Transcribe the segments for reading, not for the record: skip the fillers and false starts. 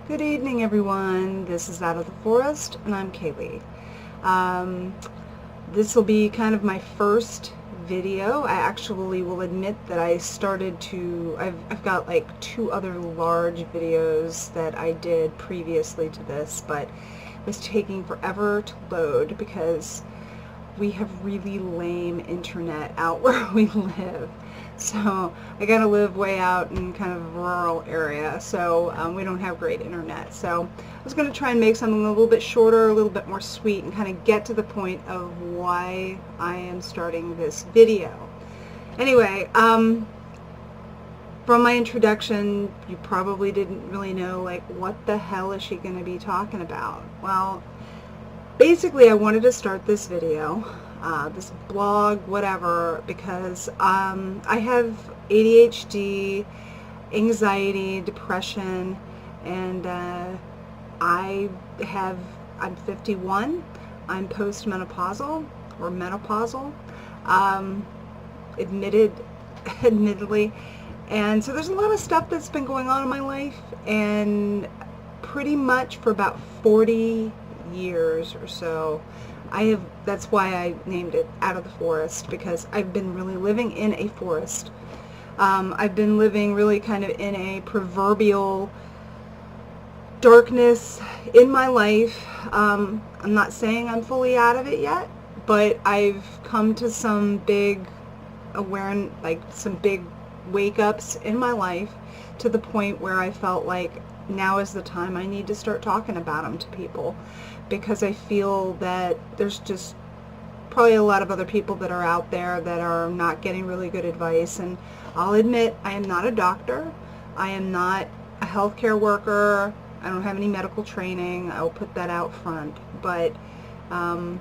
Good evening, everyone. This is Out of the Forest, and I'm Kaylee. This will be kind of my first video. I actually will admit that I've got like 2 other large videos that I did previously to this, but it was taking forever to load because we have really lame internet out where we live. So I gotta live way out in kind of a rural area, so we don't have great internet. So I was gonna try and make something a little bit shorter, a little bit more sweet, and kind of get to the point of why I am starting this video. Anyway, from my introduction, you probably didn't really know, like, what the hell is she gonna be talking about? Well, basically I wanted to start this video, this blog, whatever, because I have ADHD, anxiety, depression, and I'm 51, I'm postmenopausal, or menopausal, admittedly, and so there's a lot of stuff that's been going on in my life, and pretty much for about 40 years or so, that's why I named it Out of the Forest, because I've been really living in a forest. I've been living really kind of in a proverbial darkness in my life. I'm not saying I'm fully out of it yet, but I've come to some big awareness, like some big wake-ups in my life, to the point where I felt like now is the time I need to start talking about them to people, because I feel that there's just probably a lot of other people that are out there that are not getting really good advice. And I'll admit, I am not a doctor, I am not a healthcare worker, I don't have any medical training, I'll put that out front, but I'll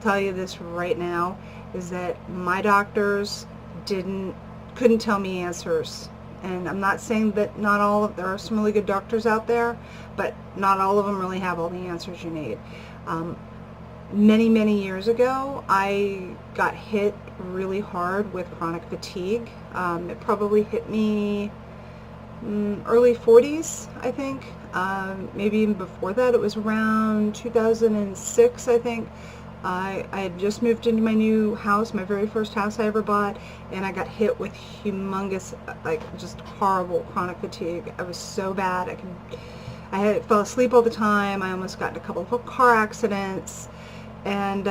tell you this right now, is that my doctors couldn't tell me answers. And I'm not saying that there are some really good doctors out there, but not all of them really have all the answers you need. Many years ago, I got hit really hard with chronic fatigue. It probably hit me early 40s, I think. Maybe even before that. It was around 2006, I think. I had just moved into my new house, my very first house I ever bought, and I got hit with humongous, like, just horrible chronic fatigue. I was so bad. I fell asleep all the time. I almost got in a couple of car accidents, and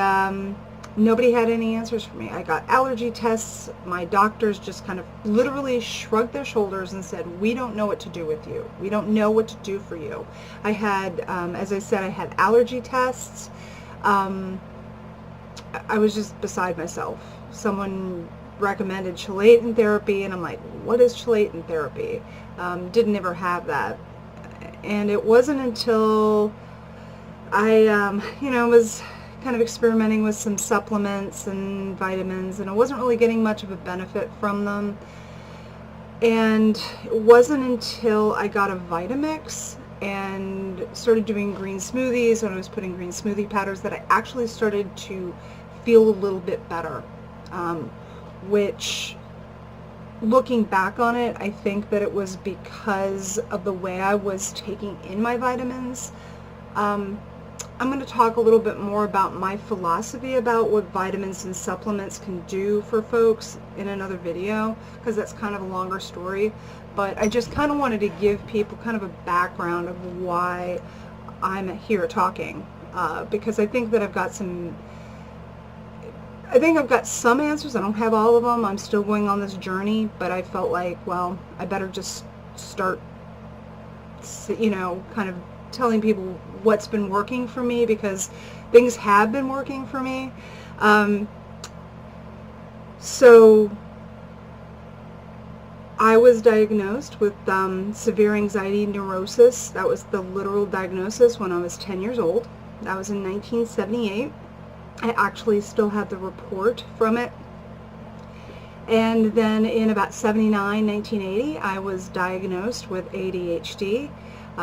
nobody had any answers for me. I got allergy tests. My doctors just kind of literally shrugged their shoulders and said, "We don't know what to do with you. We don't know what to do for you." I had, as I said, I had allergy tests. I was just beside myself. Someone recommended chelating therapy, and I'm like, what is chelating therapy? Didn't ever have that. And it wasn't until I, was kind of experimenting with some supplements and vitamins, and I wasn't really getting much of a benefit from them. And it wasn't until I got a Vitamix and started doing green smoothies, and I was putting green smoothie powders, that I actually started to feel a little bit better, which, looking back on it, I think that it was because of the way I was taking in my vitamins. I'm going to talk a little bit more about my philosophy about what vitamins and supplements can do for folks in another video, because that's kind of a longer story. But I just kind of wanted to give people kind of a background of why I'm here talking, because I think I've got some answers. I don't have all of them. I'm still going on this journey, but I felt like, well, I better just start, kind of telling people what's been working for me, because things have been working for me. So I was diagnosed with severe anxiety neurosis. That was the literal diagnosis when I was 10 years old. That was in 1978. I actually still have the report from it. And then in about 1980, I was diagnosed with ADHD,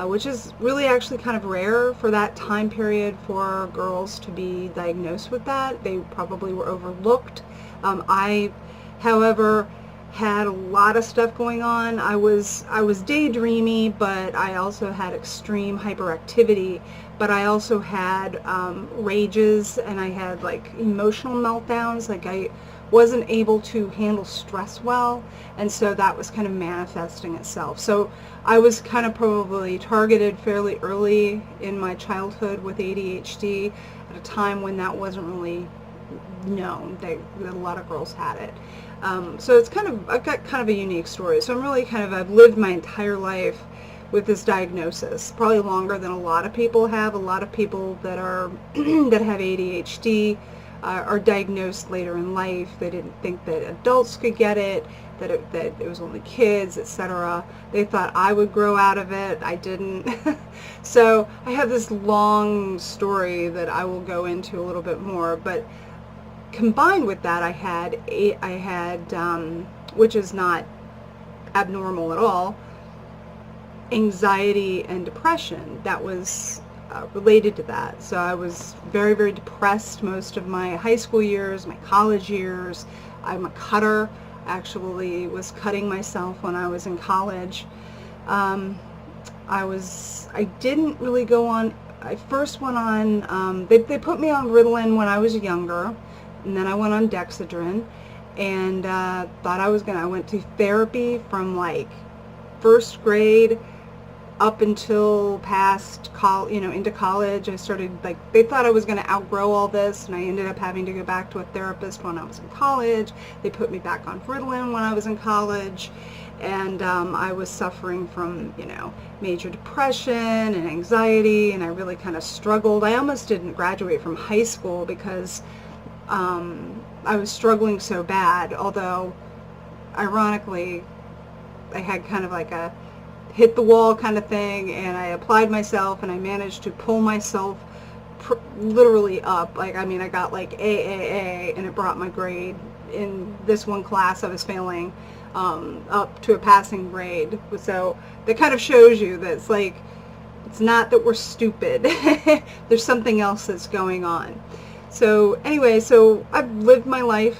which is really actually kind of rare for that time period for girls to be diagnosed with that. They probably were overlooked. I, however, had a lot of stuff going on. I was daydreamy, but I also had extreme hyperactivity, but I also had rages, and I had like emotional meltdowns. Like I wasn't able to handle stress well, and so that was kind of manifesting itself. So I was kind of probably targeted fairly early in my childhood with ADHD at a time when that wasn't really known. That a lot of girls had it. So it's kind of, I've got kind of a unique story. So I'm really kind of, I've lived my entire life with this diagnosis, probably longer than a lot of people have. A lot of people that are that have ADHD are diagnosed later in life. They didn't think that adults could get it, that it was only kids, etc. They thought I would grow out of it. I didn't. So I have this long story that I will go into a little bit more, but combined with that, I had, which is not abnormal at all, anxiety and depression that was related to that. So I was very, very depressed most of my high school years, my college years. I'm a cutter. Actually was cutting myself when I was in college. I didn't really go on, I first went on, they put me on Ritalin when I was younger, and then I went on Dexedrine, and thought I went to therapy from like first grade up until past into college. I started, like, they thought I was going to outgrow all this, and I ended up having to go back to a therapist when I was in college. They put me back on Ritalin when I was in college, and I was suffering from, major depression and anxiety, and I really kind of struggled. I almost didn't graduate from high school because I was struggling so bad, although ironically I had kind of like a hit the wall kind of thing, and I applied myself, and I managed to pull myself literally up. Like, I mean, I got like AAA, and it brought my grade in this one class I was failing up to a passing grade. So that kind of shows you that it's like, it's not that we're stupid. There's something else that's going on. So anyway, so I've lived my life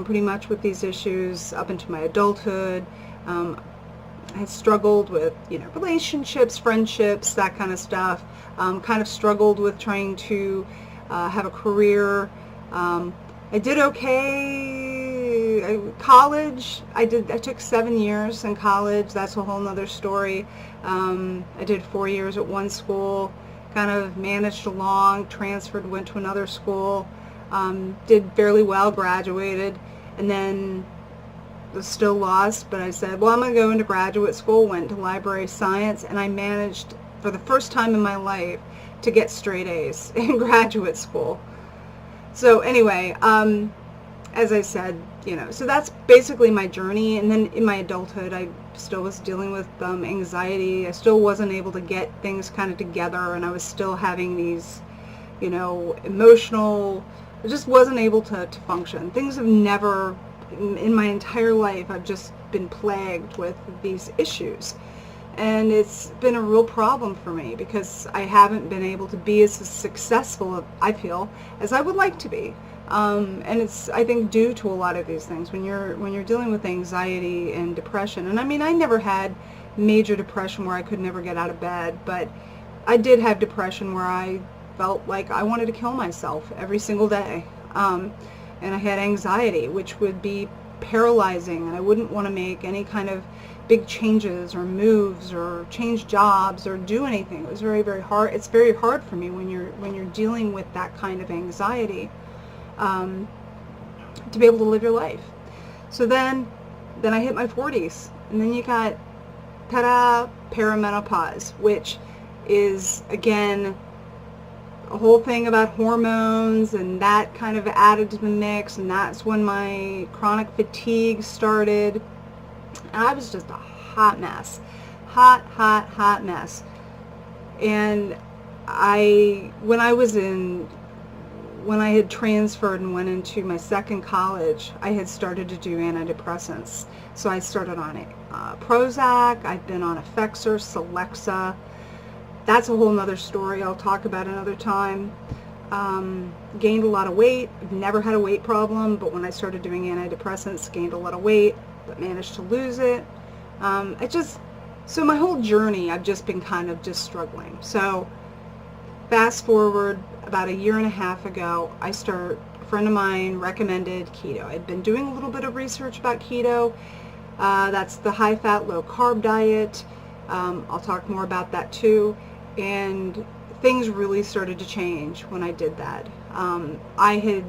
pretty much with these issues up into my adulthood. I struggled with, relationships, friendships, that kind of stuff. Kind of struggled with trying to have a career. I did okay. College, I took 7 years in college. That's a whole nother story. I did 4 years at one school, kind of managed along, transferred, went to another school, did fairly well, graduated, and then was still lost, but I said, well, I'm going to go into graduate school, went to library science, and I managed for the first time in my life to get straight A's in graduate school. So anyway, as I said, so that's basically my journey. And then in my adulthood, I still was dealing with anxiety. I still wasn't able to get things kind of together, and I was still having these, emotional, I just wasn't able to function. Things have never, in my entire life, I've just been plagued with these issues. And it's been a real problem for me because I haven't been able to be as successful, I feel, as I would like to be. And it's, I think, due to a lot of these things when you're dealing with anxiety and depression. And I mean, I never had major depression where I could never get out of bed, but I did have depression where I felt like I wanted to kill myself every single day. And I had anxiety, which would be paralyzing, and I wouldn't want to make any kind of big changes or moves or change jobs or do anything. It was very, very hard. It's very hard for me when you're dealing with that kind of anxiety, to be able to live your life. So then I hit my 40s, and then you got, ta-da, perimenopause, which is, again, a whole thing about hormones, and that kind of added to the mix, and that's when my chronic fatigue started, and I was just a hot mess. Hot mess. And when I had transferred and went into my second college, I had started to do antidepressants. So I started on Prozac, I've been on Effexor, Celexa. That's a whole nother story I'll talk about another time. Gained a lot of weight. I've never had a weight problem, but when I started doing antidepressants, gained a lot of weight. but managed to lose it. So my whole journey, I've just been kind of just struggling. So fast forward about a year and a half ago, a friend of mine recommended keto. I'd been doing a little bit of research about keto. That's the high-fat, low-carb diet. I'll talk more about that too. And things really started to change when I did that. I had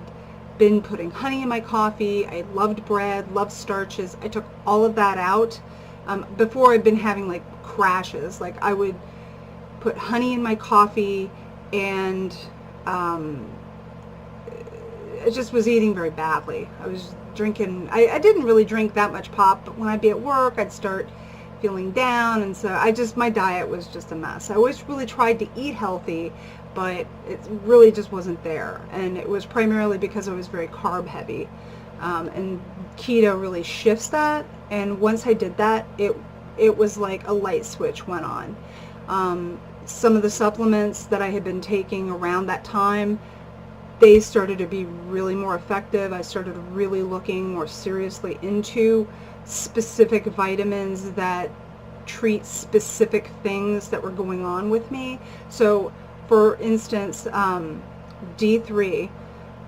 been putting honey in my coffee. I loved bread, loved starches. I took all of that out. Before, I'd been having like crashes. Like I would put honey in my coffee, and I just was eating very badly. I was drinking, I didn't really drink that much pop, but when I'd be at work, I'd start feeling down, and so my diet was just a mess. I always really tried to eat healthy, but it really just wasn't there, and it was primarily because I was very carb heavy, and keto really shifts that, and once I did that, it was like a light switch went on. Some of the supplements that I had been taking around that time, they started to be really more effective. I started really looking more seriously into specific vitamins that treat specific things that were going on with me. So for instance, D3.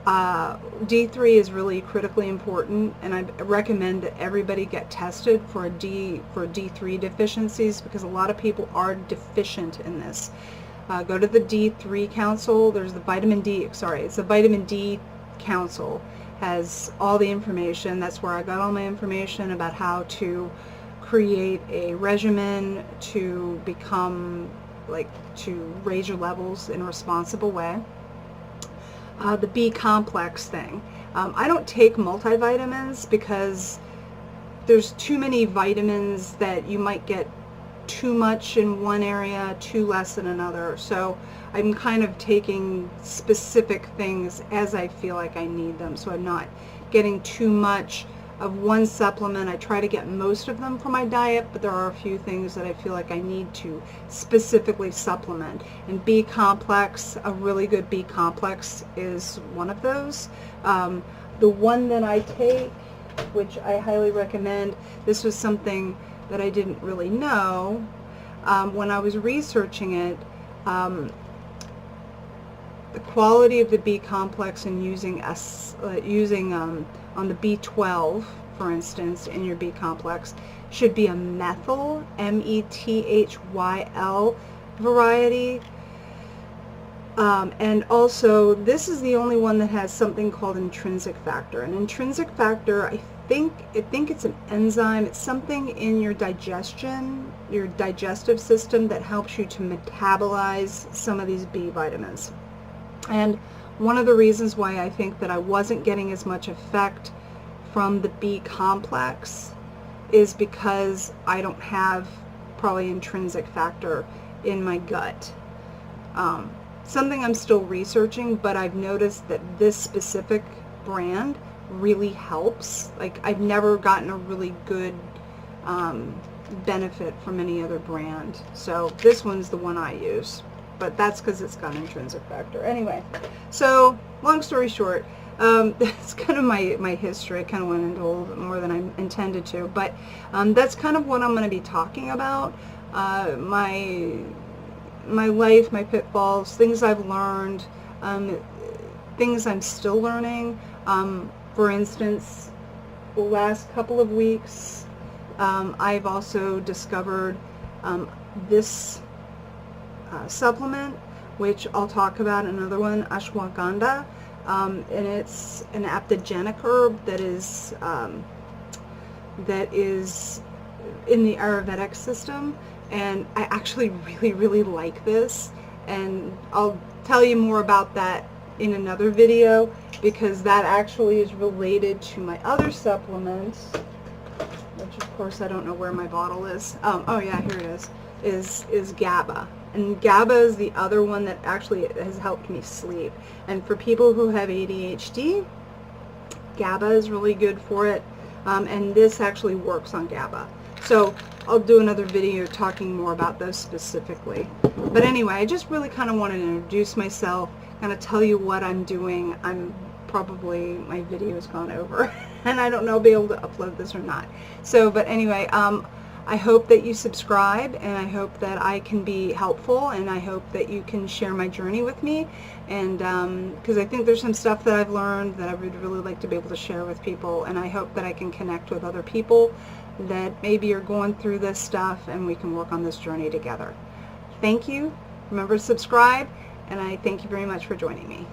D3 is really critically important, and I recommend that everybody get tested for D3 deficiencies, because a lot of people are deficient in this. Go to the D3 Council. There's the vitamin D, sorry, it's the Vitamin D Council, has all the information. That's where I got all my information about how to create a regimen to to raise your levels in a responsible way. The B complex thing. I don't take multivitamins because there's too many vitamins that you might get too much in one area, too less in another. So I'm kind of taking specific things as I feel like I need them. So I'm not getting too much of one supplement. I try to get most of them from my diet, but there are a few things that I feel like I need to specifically supplement. And B complex, a really good B complex is one of those. The one that I take, which I highly recommend, this was something that I didn't really know when I was researching it. The quality of the B complex and using on the B12, for instance, in your B complex, should be a methyl, methyl variety. And also, this is the only one that has something called intrinsic factor. And intrinsic factor, I think it's an enzyme. It's something in your digestion, your digestive system, that helps you to metabolize some of these B vitamins. And one of the reasons why I think that I wasn't getting as much effect from the B complex is because I don't have probably intrinsic factor in my gut. Something I'm still researching, but I've noticed that this specific brand really helps. Like, I've never gotten a really good benefit from any other brand. So this one's the one I use. But that's because it's got intrinsic factor. Anyway, so long story short, that's kind of my history. I kind of went into a little bit more than I intended to, but that's kind of what I'm going to be talking about. My life, my pitfalls, things I've learned, things I'm still learning. For instance, the last couple of weeks, I've also discovered this supplement, which I'll talk about another one, ASHWAGANDHA, and it's an adaptogenic herb that is in the Ayurvedic system, and I actually really like this, and I'll tell you more about that in another video, because that actually is related to my other supplements, which of course I don't know where my bottle is. Oh yeah, here it is GABA. And GABA is the other one that actually has helped me sleep. And for people who have ADHD, GABA is really good for it. And this actually works on GABA. So I'll do another video talking more about those specifically. But anyway, I just really kind of wanted to introduce myself, kind of tell you what I'm doing. My video has gone over. and I don't know if I'll be able to upload this or not. So, but anyway, I hope that you subscribe, and I hope that I can be helpful, and I hope that you can share my journey with me, and because I think there's some stuff that I've learned that I would really like to be able to share with people, and I hope that I can connect with other people that maybe are going through this stuff, and we can work on this journey together. Thank you. Remember to subscribe, and I thank you very much for joining me.